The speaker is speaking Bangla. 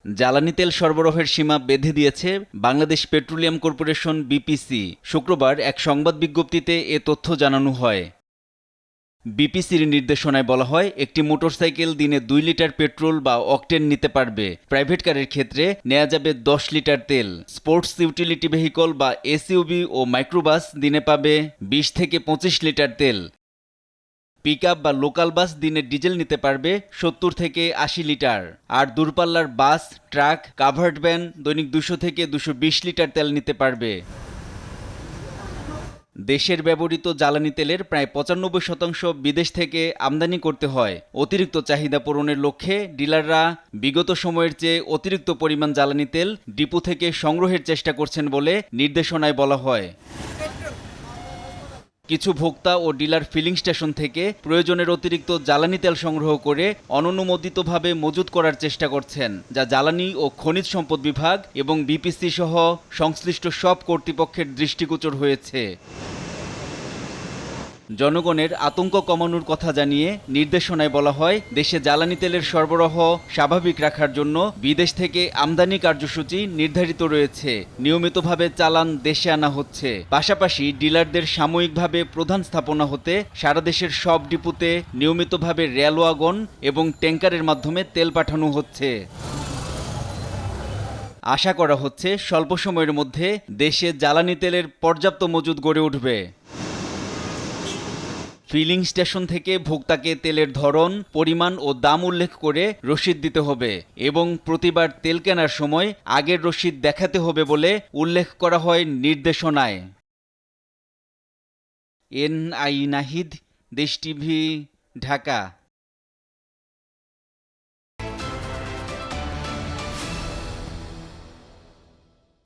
জ্বালানি তেল সরবরাহের সীমা বেঁধে দিয়েছে বাংলাদেশ পেট্রোলিয়াম কর্পোরেশন বিপিসি। শুক্রবার এক সংবাদ বিজ্ঞপ্তিতে এ তথ্য জানানো হয়। বিপিসির নির্দেশনায় বলা হয়, একটি মোটরসাইকেল দিনে 2 লিটার পেট্রোল বা অকটেন নিতে পারবে। প্রাইভেট কারের ক্ষেত্রে নেওয়া যাবে 10 লিটার তেল। স্পোর্টস ইউটিলিটি ভেহিকল বা এসইউভি ও মাইক্রোবাস দিনে পাবে 20 থেকে 25 লিটার তেল। পিকআপ বা লোকাল বাস দিনে ডিজেল নিতে পারবে 70 থেকে 80 লিটার। আর দূরপাল্লার বাস, ট্রাক, কাভার্ড ভ্যান দৈনিক 200 থেকে 220 লিটার তেল নিতে পারবে। দেশের ব্যবহৃত জ্বালানি তেলের প্রায় 95% বিদেশ থেকে আমদানি করতে হয়। অতিরিক্ত চাহিদা পূরণের লক্ষ্যে ডিলাররা বিগত সময়ের চেয়ে অতিরিক্ত পরিমাণ জ্বালানি তেল ডিপো থেকে সংগ্রহের চেষ্টা করছেন বলে নির্দেশনায় বলা হয়। কিছু ভোক্তা ও ডিলার ফিলিং স্টেশন থেকে প্রয়োজনের অতিরিক্ত জ্বালানি তেল সংগ্রহ করে অননুমোদিতভাবে মজুত করার চেষ্টা করছেন, যা জ্বালানি ও খনিজ সম্পদ বিভাগ এবং বিপিসি সহ সংশ্লিষ্ট সব কর্তৃপক্ষের দৃষ্টিগোচর হয়েছে। জনগণের আতঙ্ক কমানোর কথা জানিয়ে নির্দেশনায় বলা হয়, দেশে জ্বালানি তেলের সরবরাহ স্বাভাবিক রাখার জন্য বিদেশ থেকে আমদানি কার্যসূচি নির্ধারিত রয়েছে। নিয়মিতভাবে চালান দেশে আনা হচ্ছে। পাশাপাশি ডিলারদের সাময়িকভাবে প্রধান স্থাপনা হতে সারা দেশের সব ডিপোতে নিয়মিতভাবে রেল ওয়াগন এবং ট্যাঙ্কারের মাধ্যমে তেল পাঠানো হচ্ছে। আশা করা হচ্ছে স্বল্প সময়ের মধ্যে দেশে জ্বালানি তেলের পর্যাপ্ত মজুদ গড়ে উঠবে। ফিলিং স্টেশন থেকে ভোক্তাকে তেলের ধরন, পরিমাণ ও দাম উল্লেখ করে রসিদ দিতে হবে এবং প্রতিবার তেল কেনার সময় আগের রসিদ দেখাতে হবে বলে উল্লেখ করা হয় নির্দেশনায়। এনআই নাহিদ, দেশ টিভি, ঢাকা।